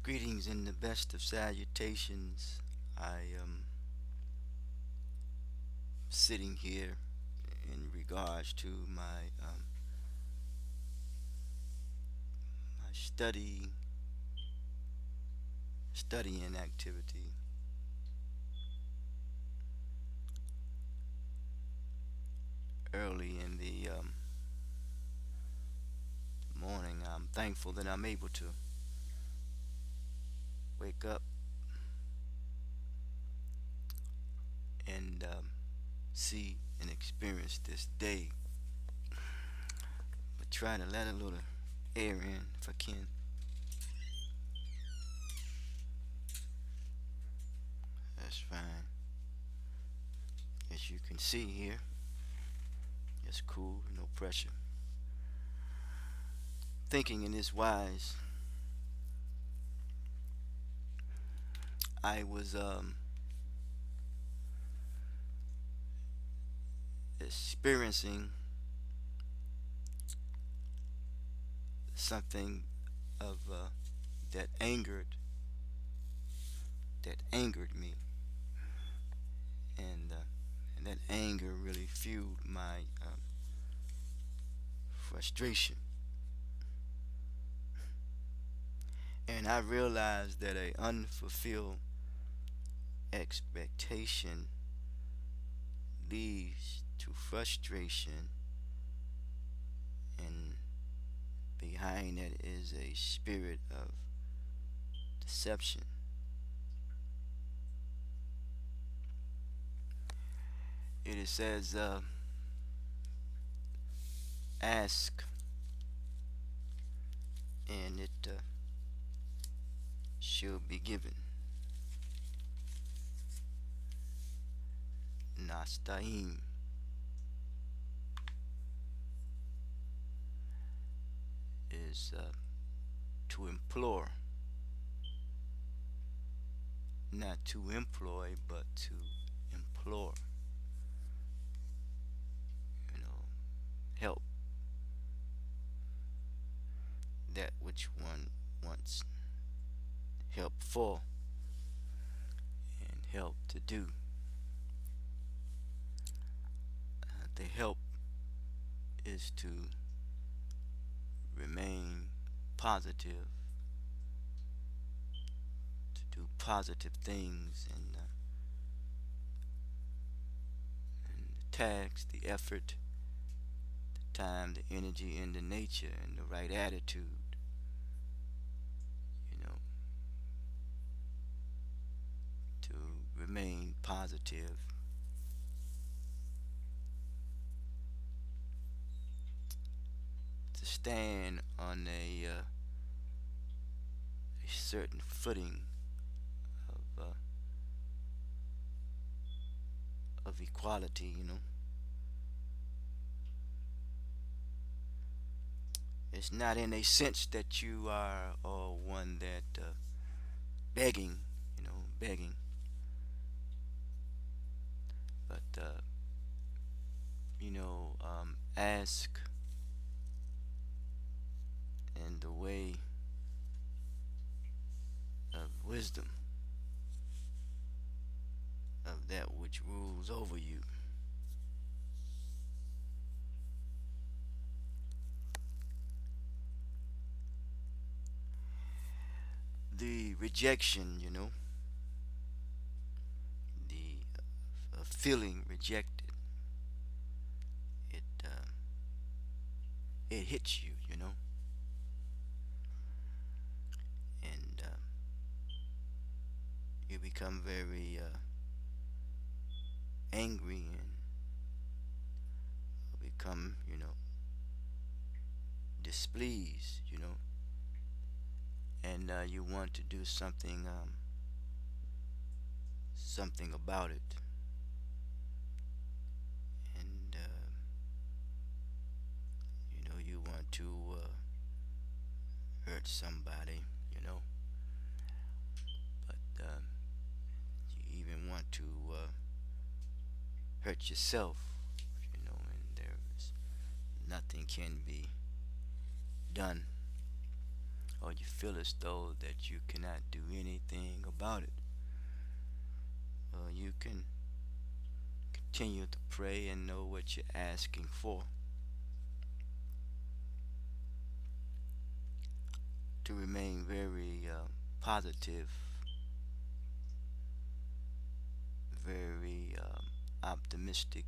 Greetings and the best of salutations. I am sitting here in regards to my studying activity. Early in the morning, I'm thankful that I'm able to wake up and see and experience this day. But try to let a little air in if I can. That's fine. As you can see here, it's cool, no pressure. Thinking in this wise, I was experiencing something of that angered me, and that anger really fueled my frustration. And I realized that a unfulfilled expectation leads to frustration, and behind it is a spirit of deception. It says, ask and it shall be given. Nastaim is to implore, not to employ, but to implore. Help that which one wants help for and help to do. The help is to remain positive, to do positive things, and the task, the effort, the time, the energy, and the nature, and the right attitude. You know, to remain positive, to stand on a certain footing of of equality. It's not in a sense that you are or one that begging, begging, but ask in the way of wisdom of that which rules over you. The rejection, the feeling rejected, it hits you, and you become very angry and become, displeased, and you want to do something about it, and you want to hurt somebody, but you even want to hurt yourself, and there's nothing can be done or you feel as though that you cannot do anything about it, you can continue to pray and know what you're asking for, to remain very positive, very optimistic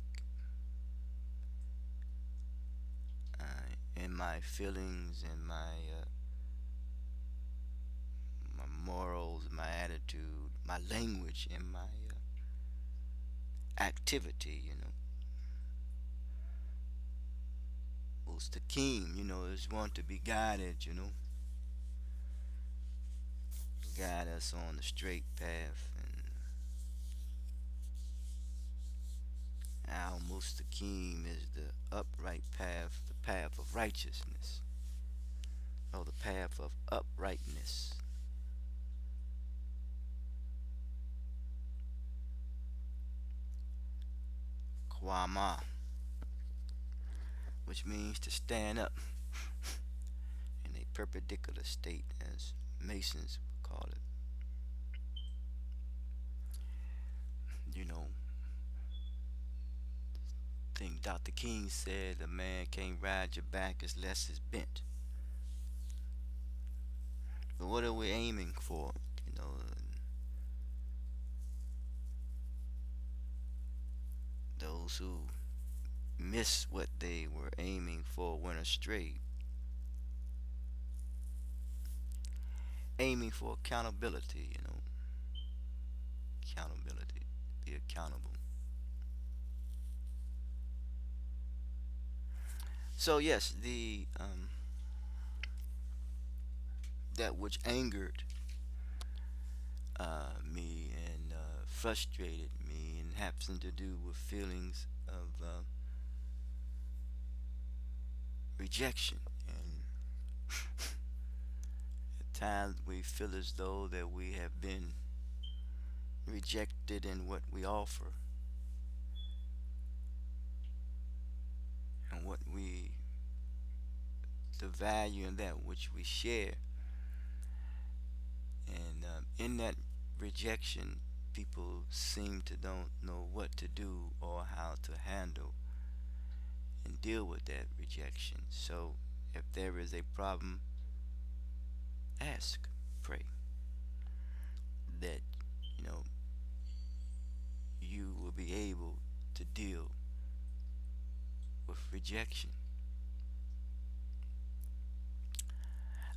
in my feelings and my morals, my attitude, my language, and my activity. Mustaqim, is want to be guided. Guide us on the straight path, and our Mustaqim is the upright path, the path of righteousness, or the path of uprightness. Kwama, which means to stand up in a perpendicular state, as Masons would call it. You know, I think Dr. King said a man can't ride your back unless it's bent. But what are we aiming for? You know, those who miss what they were aiming for went astray. Aiming for accountability, accountability, be accountable. So yes, the that which angered me and frustrated me and happens to do with feelings of rejection. And at times we feel as though that we have been rejected in what we offer and what we the value in that which we share. And in that rejection, people seem to don't know what to do or how to handle and deal with that rejection. So if there is a problem, ask, pray that you know you will be able to deal with rejection.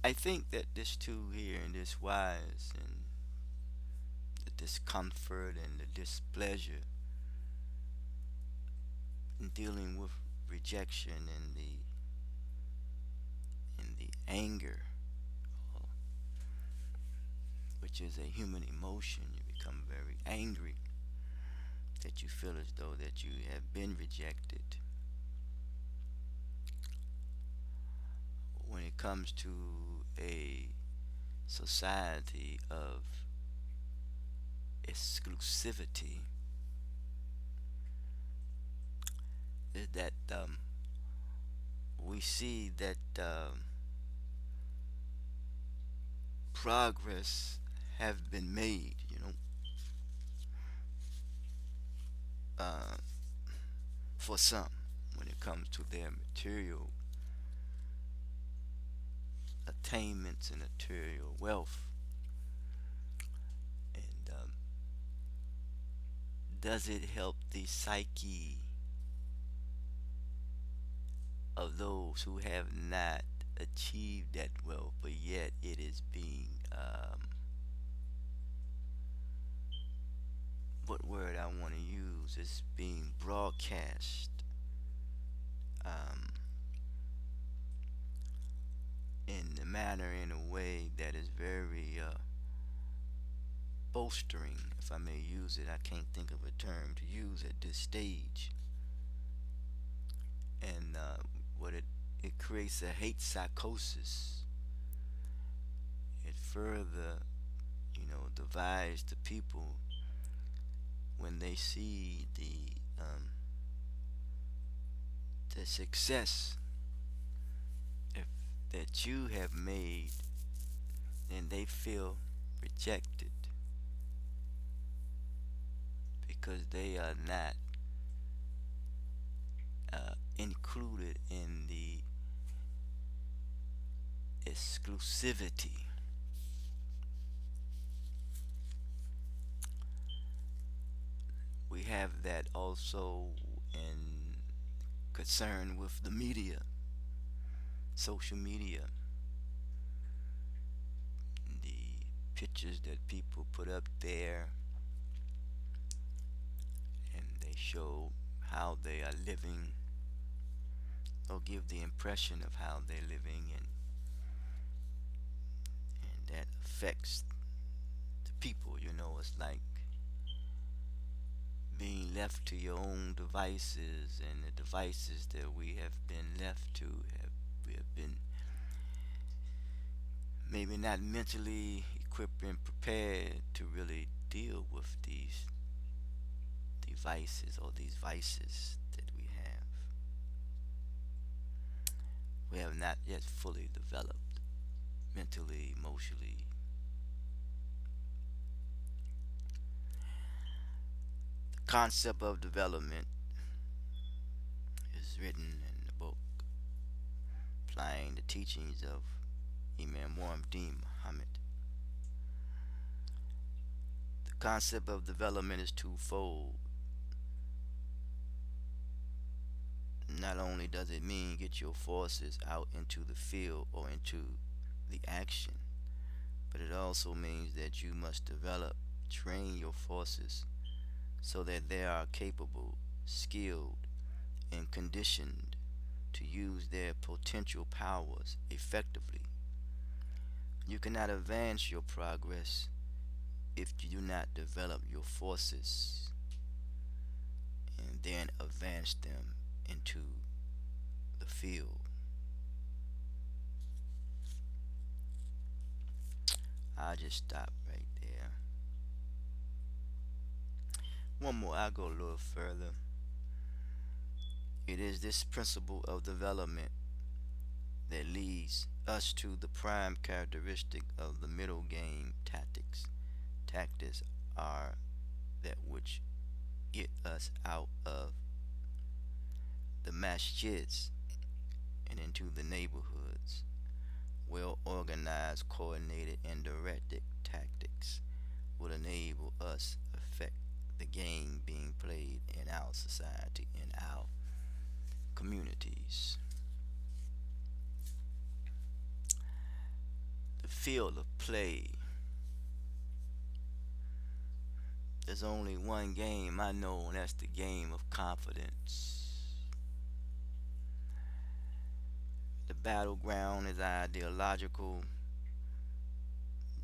I think that this too here and this wise and the discomfort and the displeasure in dealing with rejection and the anger, uh, which is a human emotion. You become very angry that you feel as though that you have been rejected. When it comes to a society of exclusivity, is that we see that progress have been made, uh, for some when it comes to their material attainments and material wealth. And does it help the psyche of those who have not achieved that wealth, but yet it is being, what word I want to use, is being broadcast um, in the manner, in a way that is very bolstering, if I may use it. I can't think of a term to use at this stage. And what it creates a hate psychosis. It further, divides the people when they see the success if, that you have made and they feel rejected because they are not included in the exclusivity. We have that also in concern with the media, social media, the pictures that people put up there, and they show how they are living or give the impression of how they're living, and that affects the people. It's like being left to your own devices, and the devices that we have been left to have we have been maybe not mentally equipped and prepared to really deal with these devices or these vices that we have. We have not yet fully developed mentally, emotionally. The concept of development is written in the book applying the teachings of Imam Muhammad. The concept of development is twofold. Not only does it mean get your forces out into the field or into the action, but it also means that you must develop, train your forces so that they are capable, skilled, and conditioned to use their potential powers effectively. You cannot advance your progress if you do not develop your forces and then advance them into the field. I'll just stop right there. One more, I'll go a little further. It is this principle of development that leads us to the prime characteristic of the middle game tactics. Tactics are that which get us out of the masjids and into the neighborhoods. Well organized, coordinated, and directed tactics will enable us affect the game being played in our society, in our communities. The field of play. There's only one game I know, and that's the game of confidence. The battleground is ideological,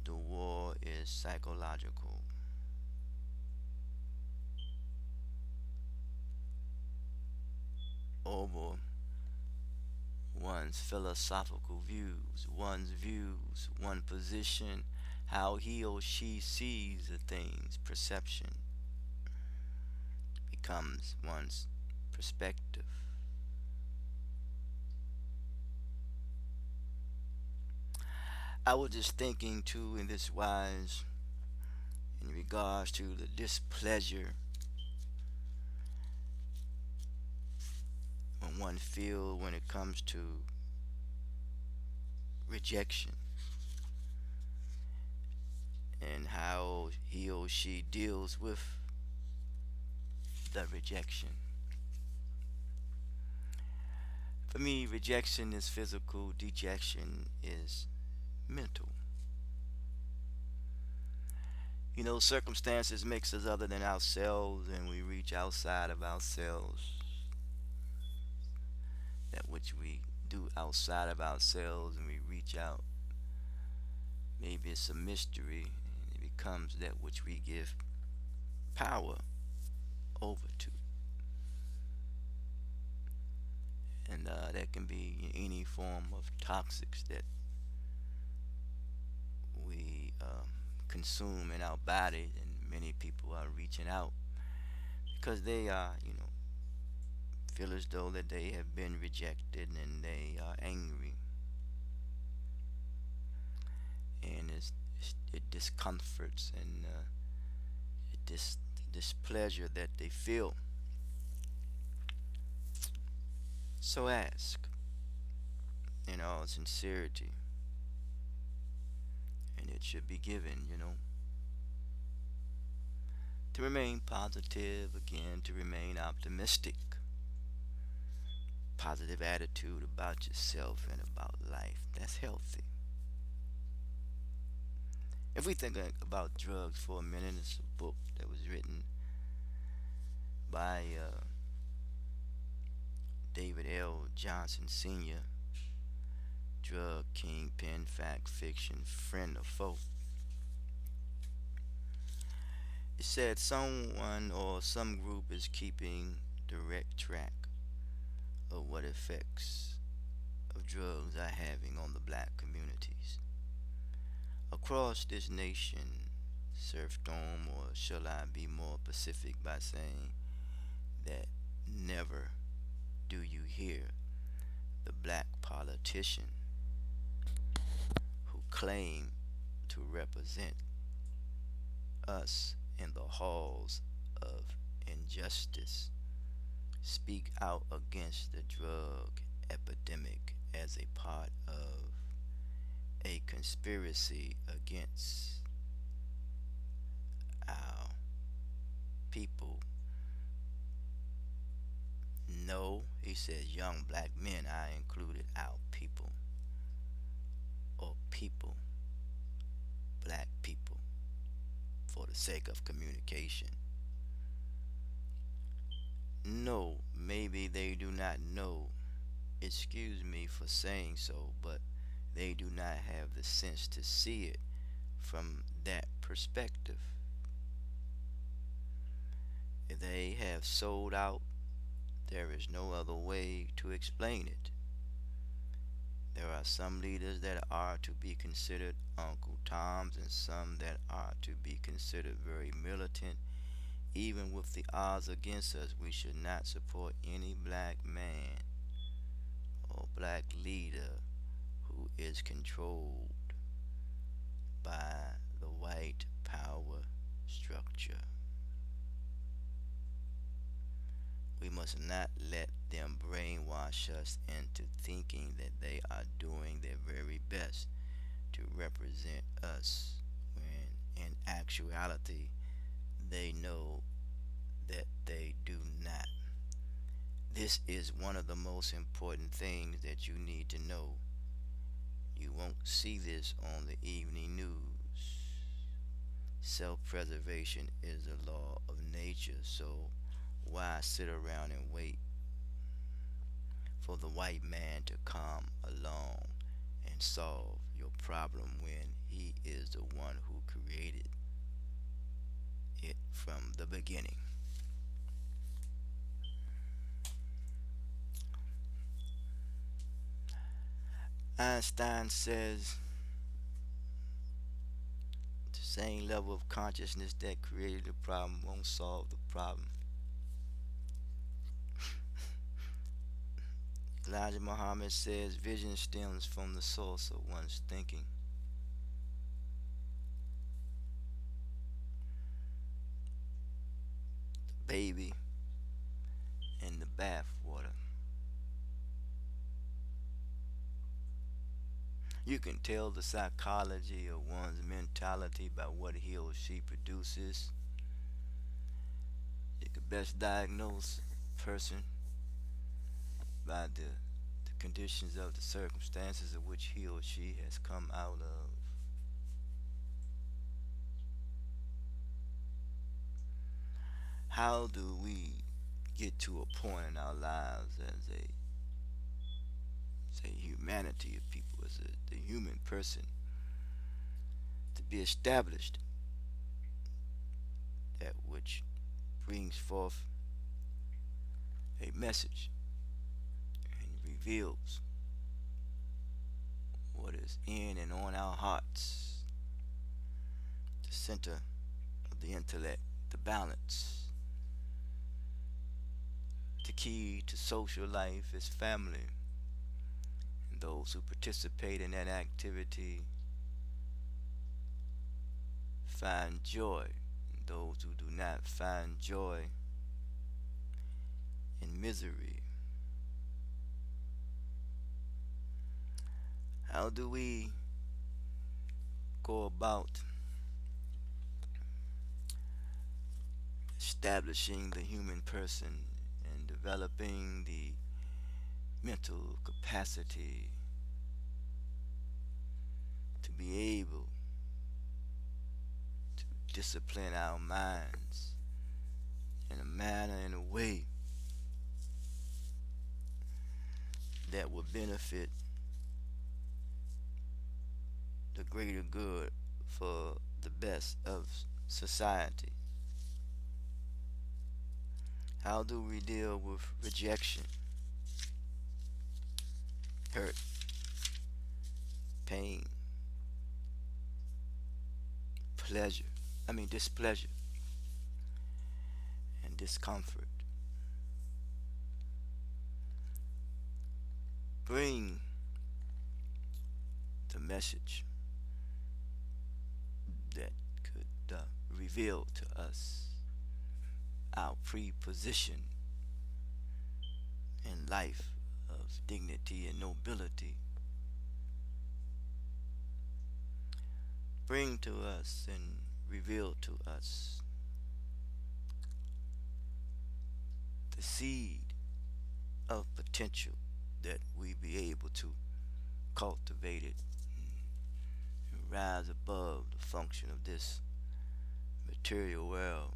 the war is psychological. Over one's philosophical views, one position, how he or she sees the things, perception becomes one's perspective. I was just thinking too in this wise in regards to the displeasure when one feel when it comes to rejection and how he or she deals with the rejection. For me, rejection is physical, dejection is mental. Circumstances makes us other than ourselves, and we reach outside of ourselves. That which we do outside of ourselves, and we reach out. Maybe it's a mystery, and it becomes that which we give power over to. And that can be any form of toxics that we consume in our bodies, and many people are reaching out because they are, feel as though that they have been rejected and they are angry, and it discomforts and it displeasure that they feel. So ask in all sincerity, and it should be given, to remain positive, again, to remain optimistic, positive attitude about yourself and about life. That's healthy. If we think about drugs for a minute, it's a book that was written by David L. Johnson Sr., drug kingpin, fact, fiction, friend or foe. It said someone or some group is keeping direct track of what effects of drugs are having on the black communities across this nation. Serfdom, or shall I be more specific by saying that never do you hear the black politician who claim to represent us in the halls of injustice speak out against the drug epidemic as a part of a conspiracy against our people. No, he says, young black men, I included our people, or people, black people, for the sake of communication. No, maybe they do not know, excuse me for saying so, but they do not have the sense to see it from that perspective. They have sold out. There is no other way to explain it. There are some leaders that are to be considered Uncle Toms and some that are to be considered very militant. Even with the odds against us, we should not support any black man or black leader who is controlled by the white power structure. We must not let them brainwash us into thinking that they are doing their very best to represent us when in actuality they know that they do not. This is one of the most important things that you need to know. You won't see this on the evening news. Self preservation is a law of nature, so why sit around and wait for the white man to come along and solve your problem when he is the one who created it from the beginning? Einstein says the same level of consciousness that created the problem won't solve the problem. Elijah Muhammad says vision stems from the source of one's thinking. The baby in the bath water. You can tell the psychology of one's mentality by what he or she produces. You can best diagnose a person by the conditions of the circumstances of which he or she has come out of. How do we get to a point in our lives as a say humanity of people, as the human person, to be established that which brings forth a message and reveals what is in and on our hearts, the center of the intellect, the balance. The key to social life is family, and those who participate in that activity find joy, and those who do not find joy in misery. How do we go about establishing the human person and developing the mental capacity to be able to discipline our minds in a manner, in a way that will benefit the greater good for the best of society? How do we deal with rejection, hurt, pain, pleasure, displeasure, and discomfort? Bring the message that could reveal to us our preposition in life of dignity and nobility. Bring to us and reveal to us the seed of potential that we be able to cultivate it and rise above the function of this material world.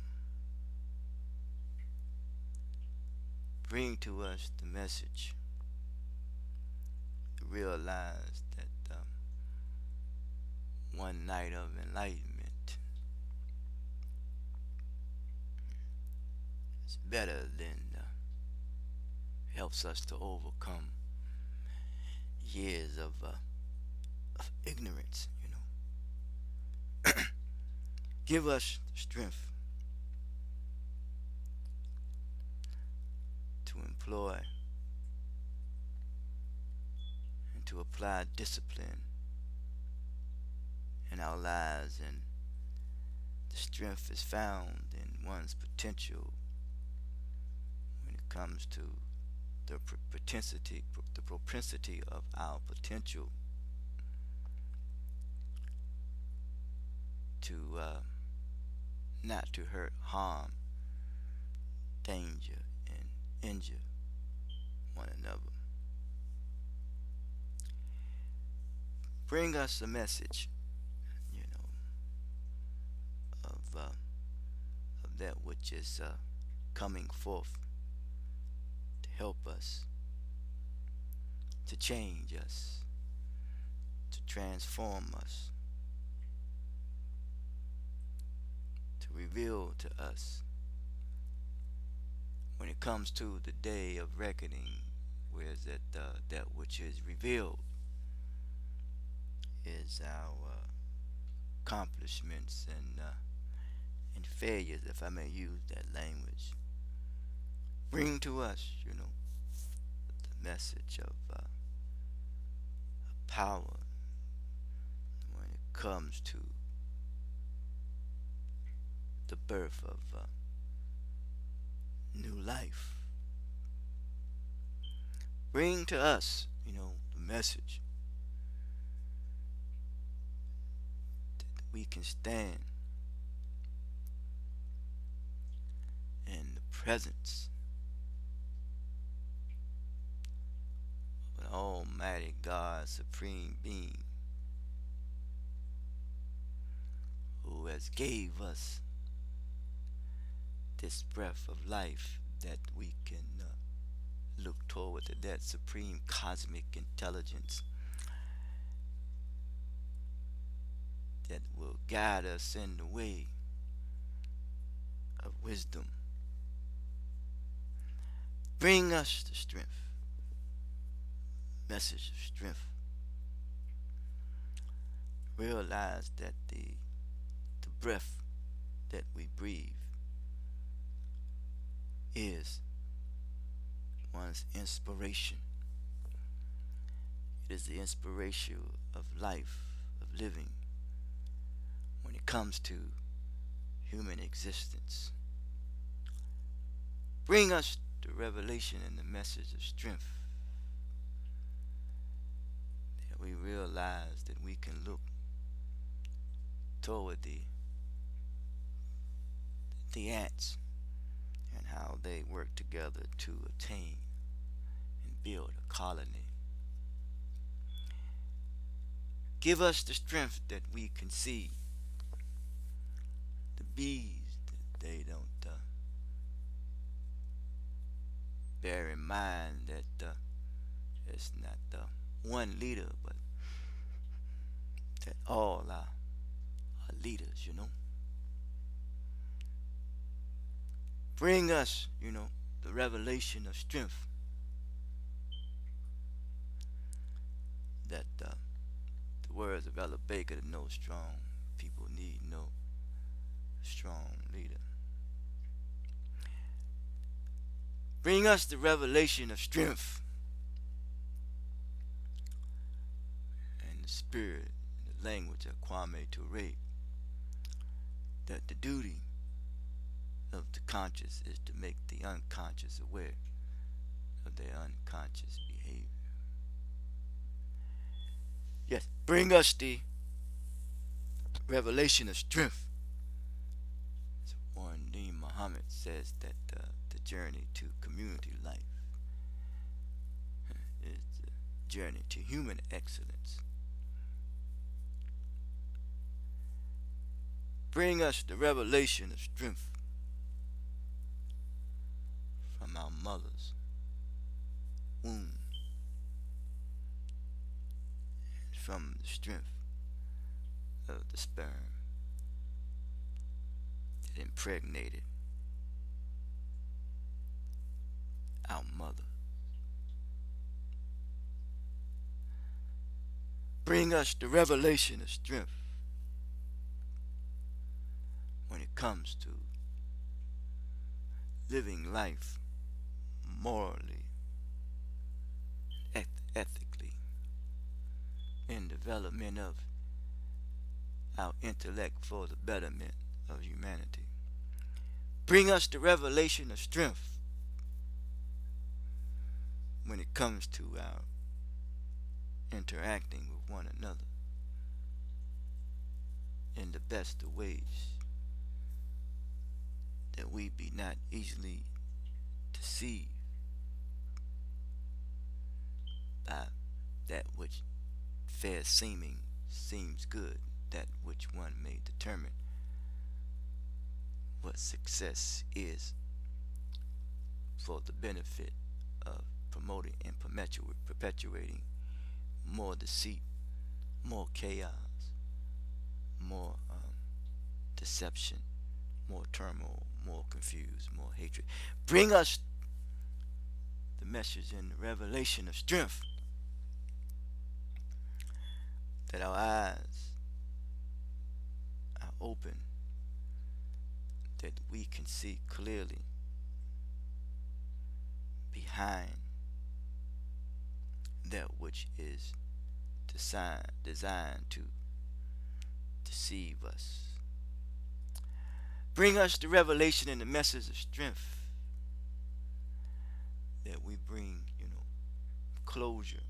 Bring to us the message to realize that one night of enlightenment is better than helps us to overcome years of ignorance, Give us the strength to employ and to apply discipline in our lives, and the strength is found in one's potential when it comes to the propensity of our potential to not to hurt, harm, danger, and injure one another. Bring us a message, of that which is coming forth to help us, to change us, to transform us, to reveal to us when it comes to the day of reckoning, whereas that which is revealed is our accomplishments and failures, if I may use that language. Bring to us, the message of power when it comes to the birth of new life. Bring to us, the message that we can stand in the presence of an almighty God, supreme being, who has gave us this breath of life, that we can look toward that supreme cosmic intelligence that will guide us in the way of wisdom. Bring us the strength, message of strength. Realize that the breath that we breathe is one's inspiration. It is the inspiration of life, of living, when it it comes to human existence. Bring us the revelation and the message of strength, that we realize that we can look toward the ants and how they work together to attain and build a colony. Give us the strength that we can see the bees, that they don't bear in mind that it's not one leader, but that all are leaders, Bring us, the revelation of strength, that the words of Ella Baker, that no strong people need no strong leader. Bring us the revelation of strength and the spirit and the language of Kwame Ture, that the duty of the conscious is to make the unconscious aware of their unconscious behavior. Yes, bring us the revelation of strength. So Warren Dean Muhammad says that the journey to community life is the journey to human excellence. Bring us the revelation of strength from our mother's womb, and from the strength of the sperm that impregnated our mother. Bring us the revelation of strength when it comes to living life morally, ethically, in development of our intellect for the betterment of humanity. Bring us the revelation of strength when it comes to our interacting with one another in the best of ways, that we be not easily deceived by that which fair seeming seems good, that which one may determine what success is for the benefit of promoting and perpetuating more deceit, more chaos, more deception, more turmoil, more confused, more hatred. Bring us the message and the revelation of strength, that our eyes are open, that we can see clearly behind that which is designed to deceive us. Bring us the revelation and the message of strength, that we bring, closure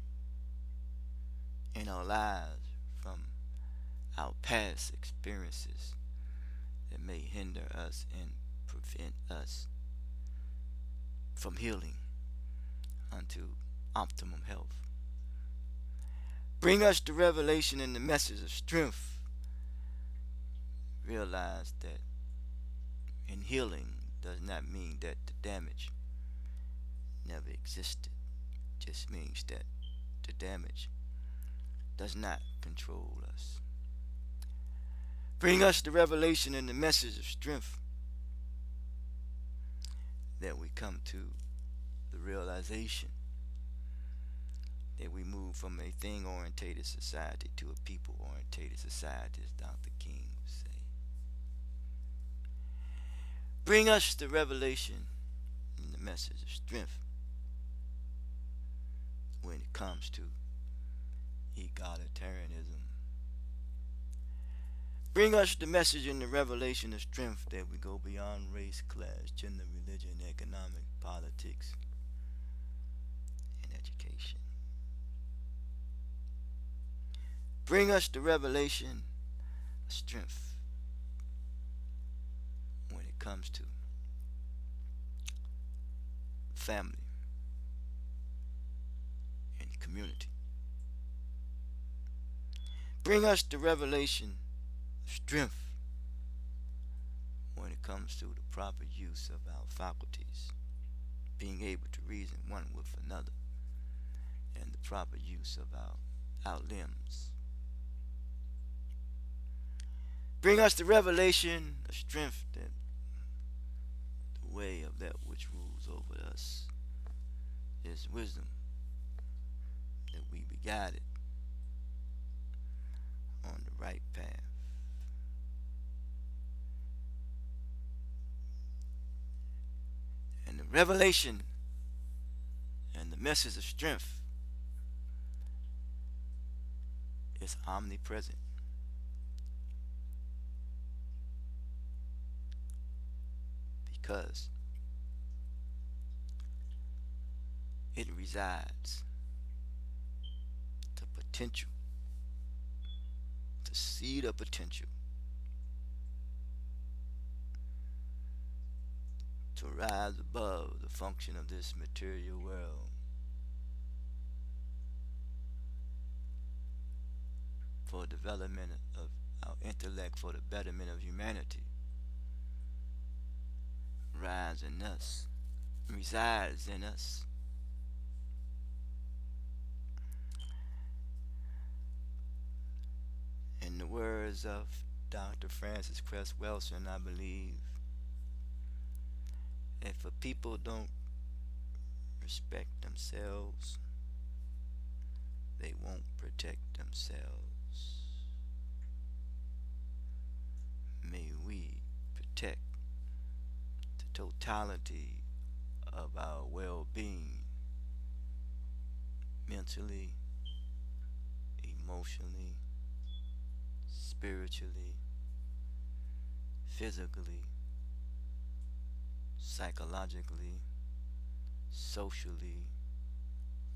in our lives from our past experiences that may hinder us and prevent us from healing unto optimum health. Bring us the revelation and the message of strength. Realize that in healing does not mean that the damage never existed. It just means that the damage does not control us. Bring us the revelation and the message of strength, that we come to the realization that we move from a thing-orientated society to a people-orientated society, as Dr. King would say. Bring us the revelation and the message of strength when it comes to egalitarianism. Bring us the message and the revelation of strength that we go beyond race, class, gender, religion, economic, politics, and education. Bring us the revelation of strength when it comes to family and community. Bring us the revelation of strength when it comes to the proper use of our faculties, being able to reason one with another, and the proper use of our limbs. Bring us the revelation of strength that the way of that which rules over us is wisdom, that we be guided on the right path. And the revelation and the message of strength is omnipresent. Because it resides the potential, the seed of potential to rise above the function of this material world for development of our intellect, for the betterment of humanity, rise in us, resides in us. In the words of Dr. Francis Cress Welsing, I believe, if a people don't respect themselves, they won't protect themselves. May we protect the totality of our well-being, mentally, emotionally, spiritually, physically, psychologically, socially,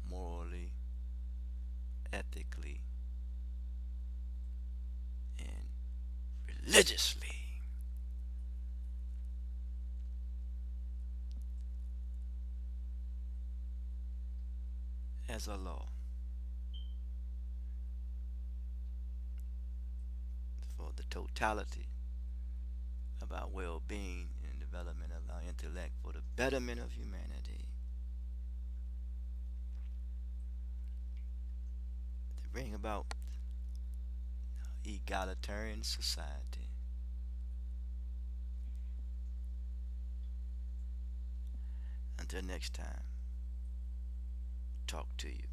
morally, ethically, and religiously. As a law for the totality of our well-being and development of our intellect for the betterment of humanity, to bring about egalitarian society. Until next time, talk to you.